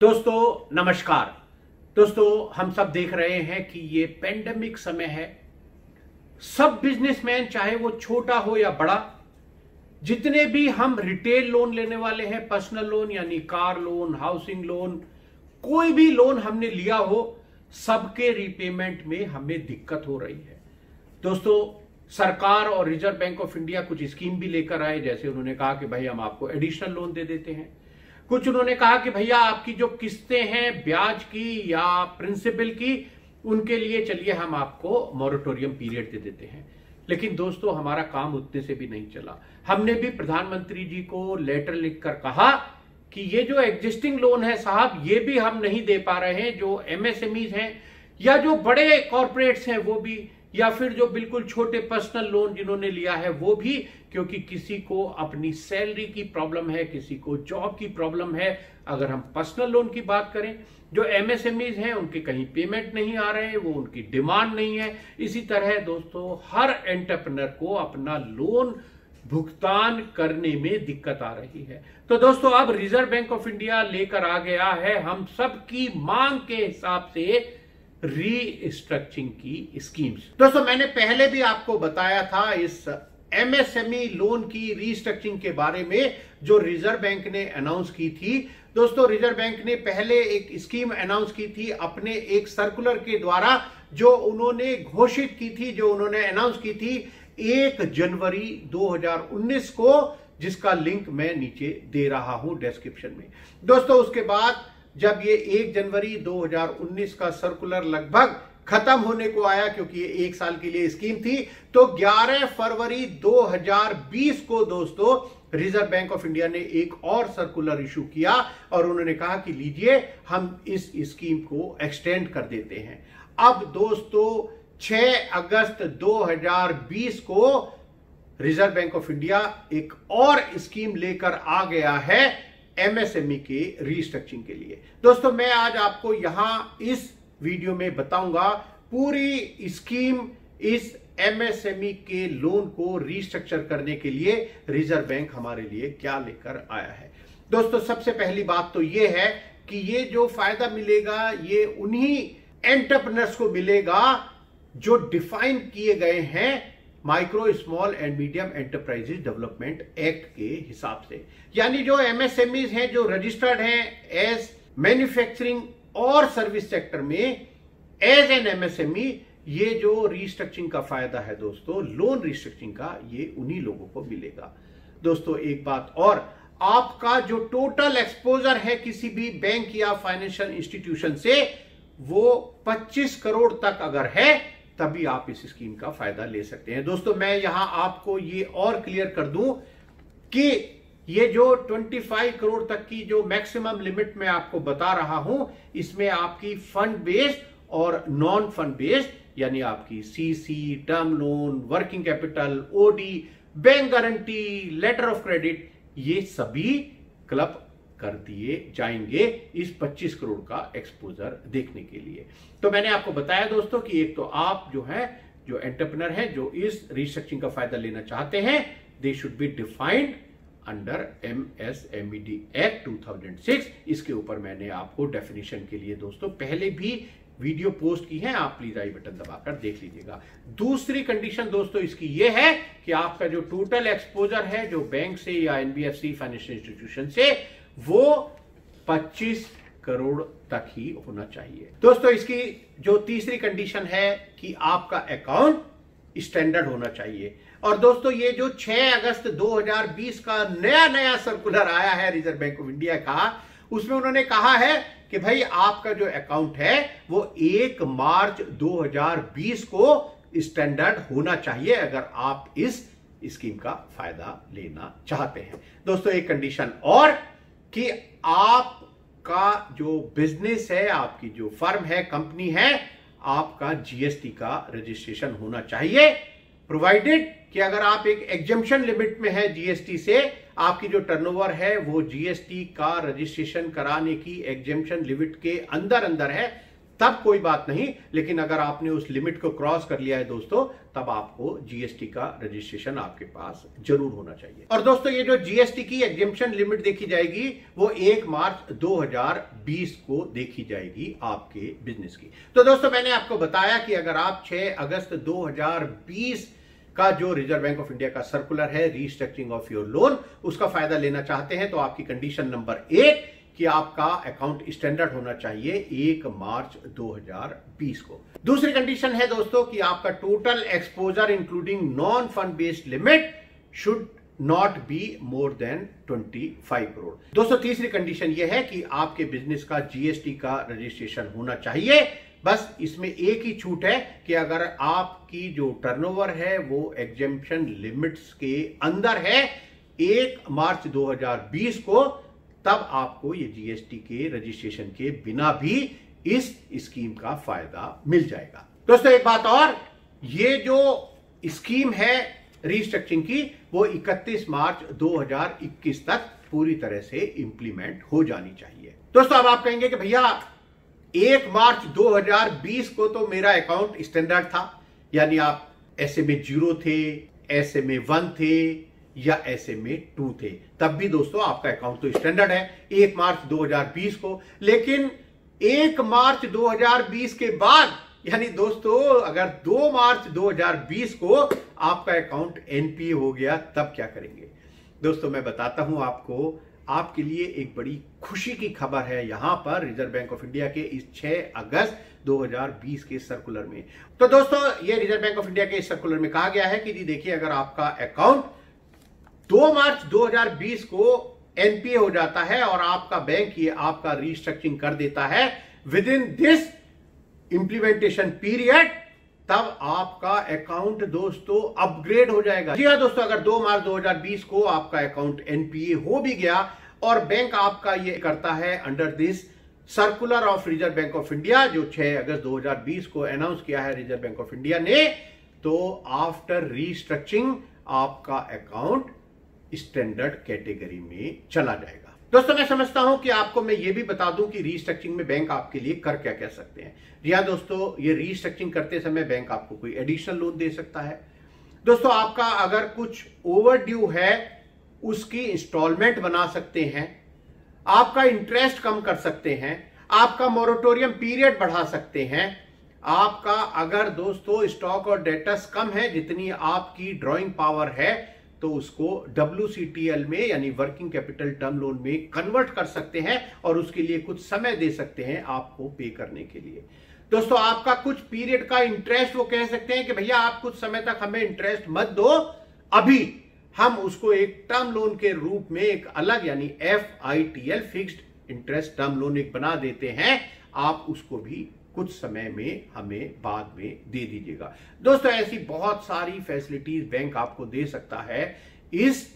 दोस्तों नमस्कार। दोस्तों हम सब देख रहे हैं कि ये पेंडेमिक समय है। सब बिजनेसमैन चाहे वो छोटा हो या बड़ा, जितने भी हम रिटेल लोन लेने वाले हैं, पर्सनल लोन यानी कार लोन, हाउसिंग लोन, कोई भी लोन हमने लिया हो, सबके रीपेमेंट में हमें दिक्कत हो रही है। दोस्तों सरकार और रिजर्व बैंक ऑफ इंडिया कुछ स्कीम भी लेकर आए। जैसे उन्होंने कहा कि भाई हम आपको एडिशनल लोन दे देते हैं। कुछ उन्होंने कहा कि भैया आपकी जो किस्तें हैं ब्याज की या प्रिंसिपल की, उनके लिए चलिए हम आपको मॉरेटोरियम पीरियड दे देते हैं। लेकिन दोस्तों हमारा काम उतने से भी नहीं चला। हमने भी प्रधानमंत्री जी को लेटर लिखकर कहा कि ये जो एग्जिस्टिंग लोन है साहब, ये भी हम नहीं दे पा रहे हैं। जो एमएसएमईज हैं या जो बड़े कॉर्पोरेट्स हैं वो भी, या फिर जो बिल्कुल छोटे पर्सनल लोन जिन्होंने लिया है वो भी, क्योंकि किसी को अपनी सैलरी की प्रॉब्लम है, किसी को जॉब की प्रॉब्लम है। अगर हम पर्सनल लोन की बात करें, जो एमएसएमईज हैं उनके कहीं पेमेंट नहीं आ रहे हैं, वो उनकी डिमांड नहीं है। इसी तरह दोस्तों हर एंटरप्रेन्योर को अपना लोन भुगतान करने में दिक्कत आ रही है। तो दोस्तों अब रिजर्व बैंक ऑफ इंडिया लेकर आ गया है हम सबकी मांग के हिसाब से रीस्ट्रक्चरिंग की स्कीम्स। दोस्तों मैंने पहले भी आपको बताया था इस एमएसएमई लोन की रीस्ट्रक्चरिंग के बारे में जो रिजर्व बैंक ने अनाउंस की थी। दोस्तों रिजर्व बैंक ने पहले एक स्कीम अनाउंस की थी अपने एक सर्कुलर के द्वारा, जो उन्होंने घोषित की थी, जो उन्होंने अनाउंस की थी 1 जनवरी 2019 को, जिसका लिंक मैं नीचे दे रहा हूं डिस्क्रिप्शन में। दोस्तों उसके बाद जब ये 1 जनवरी 2019 का सर्कुलर लगभग खत्म होने को आया, क्योंकि ये 1 साल के लिए स्कीम थी, तो 11 फरवरी 2020 को दोस्तों रिजर्व बैंक ऑफ इंडिया ने एक और सर्कुलर इशू किया और उन्होंने कहा कि लीजिए हम इस स्कीम को एक्सटेंड कर देते हैं। अब दोस्तों 6 अगस्त 2020 को रिजर्व बैंक ऑफ इंडिया एक और स्कीम लेकर आ गया है एमएसएमई के रीस्ट्रक्चरिंग के लिए। दोस्तों मैं आज आपको यहां इस वीडियो में बताऊंगा पूरी स्कीम, इस एमएसएमई के लोन को रीस्ट्रक्चर करने के लिए रिजर्व बैंक हमारे लिए क्या लेकर आया है। दोस्तों सबसे पहली बात तो यह है कि ये जो फायदा मिलेगा ये उन्हीं एंटरप्रेन्योर्स को मिलेगा जो डिफाइन किए गए हैं micro small and medium enterprises development act के हिसाब से। यानी जो एमएसएमईज हैं जो रजिस्टर्ड हैं एज मैन्युफैक्चरिंग और सर्विस सेक्टर में एज एन एमएसएमई, ये जो रीस्ट्रक्चरिंग का फायदा है दोस्तों, लोन रीस्ट्रक्चरिंग का, ये उन्हीं लोगों को मिलेगा। दोस्तों एक बात और, आपका जो टोटल एक्सपोजर है किसी भी बैंक या फाइनेंशियल इंस्टीट्यूशन से, वो 25 करोड़ तक अगर है तभी आप इस स्कीम का फायदा ले सकते हैं। दोस्तों मैं यहां आपको ये और क्लियर कर दूं कि ये जो 25 करोड़ तक की जो मैक्सिमम लिमिट मैं आपको बता रहा हूं, इसमें आपकी फंड बेस्ड और नॉन फंड बेस्ड यानी आपकी CC, term loan, working capital, OD, bank guarantee, letter of credit, ये सभी क्लब कर दिए जाएंगे इस 25 करोड़ का एक्सपोजर देखने के लिए। तो मैंने आपको बताया दोस्तों कि एक तो आप जो है, जो एंटरप्रेन्योर है, जो इस रीस्ट्रक्चरिंग का फायदा लेना चाहते हैं, they should be defined under MSME act 2006। इसके ऊपर मैंने आपको डेफिनेशन के लिए दोस्तों पहले भी वीडियो पोस्ट की है, आप प्लीज आई बटन दबाकर देख लीजिएगा। दूसरी कंडीशन दोस्तों इसकी यह है कि आपका जो टोटल एक्सपोजर है जो बैंक से या एनबीएफसी फाइनेंशियल इंस्टीट्यूशन से, वो 25 करोड़ तक ही होना चाहिए। दोस्तों इसकी जो तीसरी कंडीशन है कि आपका अकाउंट स्टैंडर्ड होना चाहिए। और दोस्तों ये जो 6 अगस्त 2020 का नया सर्कुलर आया है रिजर्व बैंक ऑफ इंडिया का, उसमें उन्होंने कहा है कि भाई आपका जो अकाउंट है वो 1 मार्च 2020 को स्टैंडर्ड होना चाहिए अगर आप इस स्कीम का फायदा लेना चाहते हैं। दोस्तों एक कंडीशन और कि आपका जो बिजनेस है, आपकी जो फर्म है, कंपनी है, आपका जीएसटी का रजिस्ट्रेशन होना चाहिए, प्रोवाइडेड कि अगर आप एक एग्जम्पशन लिमिट में है जीएसटी से, आपकी जो टर्नओवर है वो जीएसटी का रजिस्ट्रेशन कराने की एग्जम्पशन लिमिट के अंदर है, तब कोई बात नहीं, लेकिन अगर आपने उस लिमिट को क्रॉस कर लिया है दोस्तों, तब आपको जीएसटी का रजिस्ट्रेशन आपके पास जरूर होना चाहिए। और दोस्तों ये जो जीएसटी की एग्जेम्पशन लिमिट देखी जाएगी वो 1 मार्च 2020 को देखी जाएगी आपके बिजनेस की। तो दोस्तों मैंने आपको बताया कि अगर आप 6 अगस्त 2020 का जो रिजर्व बैंक ऑफ इंडिया का सर्कुलर है रीस्ट्रक्चरिंग ऑफ योर लोन, उसका फायदा लेना चाहते हैं तो आपकी कंडीशन नंबर 1 कि आपका अकाउंट स्टैंडर्ड होना चाहिए 1 मार्च 2020 को। दूसरी कंडीशन है दोस्तों कि आपका total exposure including non fund based limit should not be more than 25 crore. दोस्तों तीसरी कंडीशन यह है कि आपके बिजनेस का जीएसटी का रजिस्ट्रेशन होना चाहिए। बस इसमें एक ही छूट है कि अगर आपकी जो टर्नओवर है वो एग्जेम्पशन लिमिट्स के अंदर है 1 मार्च 2020 को, तब आपको ये जीएसटी के रजिस्ट्रेशन के बिना भी इस स्कीम का फायदा मिल जाएगा। दोस्तों एक बात और, ये जो स्कीम है रीस्ट्रक्चरिंग की वो 31 मार्च 2021 तक पूरी तरह से इंप्लीमेंट हो जानी चाहिए। दोस्तों अब आप कहेंगे कि भैया 1 मार्च 2020 को तो मेरा अकाउंट स्टैंडर्ड था, यानी आप SMA 0 थे, SMA 1 थे या SMA 2 थे, तब भी दोस्तों आपका अकाउंट तो स्टैंडर्ड है 1 मार्च 2020 को। लेकिन 1 मार्च 2020 के बाद, यानी दोस्तों अगर 2 मार्च 2020 को आपका अकाउंट एनपीए हो गया, तब क्या करेंगे? दोस्तों मैं बताता हूं आपको, आपके लिए एक बड़ी खुशी की खबर है यहां पर रिजर्व बैंक ऑफ इंडिया के इस 6 अगस्त 2020 के सर्कुलर में। तो दोस्तों ये रिजर्व बैंक ऑफ इंडिया के इस सर्कुलर में कहा गया है कि जी देखिए, अगर आपका अकाउंट 2 मार्च 2020 को एनपीए हो जाता है और आपका बैंक ये आपका रीस्ट्रक्चरिंग कर देता है with in this implementation period, तब आपका अकाउंट दोस्तों अपग्रेड हो जाएगा। जी हाँ दोस्तों, अगर 2 मार्च 2020 को आपका अकाउंट एनपीए हो भी गया और बैंक आपका ये करता है under this circular of reserve bank of India जो 6 अगस्त 2020 को अनाउंस किया है रिजर्व बैंक ऑफ इंडिया ने, तो आफ्टर रीस्ट्रक्चरिंग आपका अकाउंट स्टैंडर्ड कैटेगरी में चला जाएगा। दोस्तों मैं समझता हूं कि आपको मैं ये भी बता दूं कि रीस्ट्रक्चरिंग में बैंक आपके लिए कर क्या कह सकते हैं। जी हाँ दोस्तों, ये रीस्ट्रक्चरिंग करते समय बैंक आपको कोई एडिशनल लोन दे सकता है। दोस्तों आपका अगर कुछ ओवर ड्यू है उसकी इंस्टॉलमेंट बना सकते हैं, आपका इंटरेस्ट कम कर सकते हैं, आपका मोरेटोरियम पीरियड बढ़ा सकते हैं, आपका अगर दोस्तों स्टॉक और डेटर्स कम है जितनी आपकी ड्रॉइंग पावर है तो उसको WCTL में यानी वर्किंग कैपिटल टर्म लोन में कन्वर्ट कर सकते हैं और उसके लिए कुछ समय दे सकते हैं आपको पे करने के लिए। दोस्तों आपका कुछ पीरियड का इंटरेस्ट वो कह सकते हैं कि भैया आप कुछ समय तक हमें इंटरेस्ट मत दो, अभी हम उसको एक टर्म लोन के रूप में एक अलग यानी FITL fixed interest term loan एक बना देते हैं, आप उसको भी कुछ समय में हमें बाद में दे दीजिएगा। दोस्तों ऐसी बहुत सारी फैसिलिटीज बैंक आपको दे सकता है इस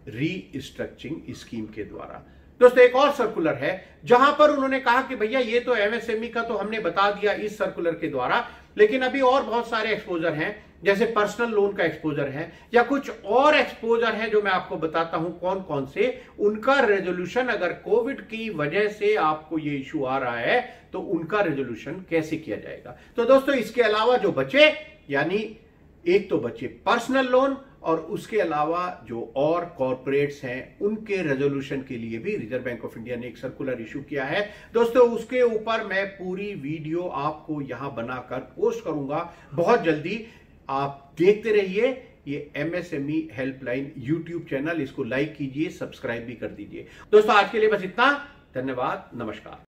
रीस्ट्रक्चरिंग स्कीम के द्वारा। दोस्तों एक और सर्कुलर है जहां पर उन्होंने कहा कि भैया ये तो MSME का तो हमने बता दिया इस सर्कुलर के द्वारा, लेकिन अभी और बहुत सारे एक्सपोजर हैं, जैसे पर्सनल लोन का एक्सपोजर है या कुछ और एक्सपोजर है जो मैं आपको बताता हूं कौन कौन से। उनका रेजोल्यूशन अगर कोविड की वजह से आपको ये इश्यू आ रहा है तो उनका रेजोल्यूशन कैसे किया जाएगा। तो दोस्तों इसके अलावा जो बचे, यानी एक तो बचे पर्सनल लोन और उसके अलावा जो और कॉर्पोरेट्स हैं उनके रेजोल्यूशन के लिए भी रिजर्व बैंक ऑफ इंडिया ने एक सर्कुलर इशू किया है। दोस्तों उसके ऊपर मैं पूरी वीडियो आपको यहां बनाकर पोस्ट करूंगा बहुत जल्दी, आप देखते रहिए। ये MSME हेल्पलाइन यूट्यूब चैनल, इसको लाइक कीजिए, सब्सक्राइब भी कर दीजिए। दोस्तों आज के लिए बस इतना, धन्यवाद, नमस्कार।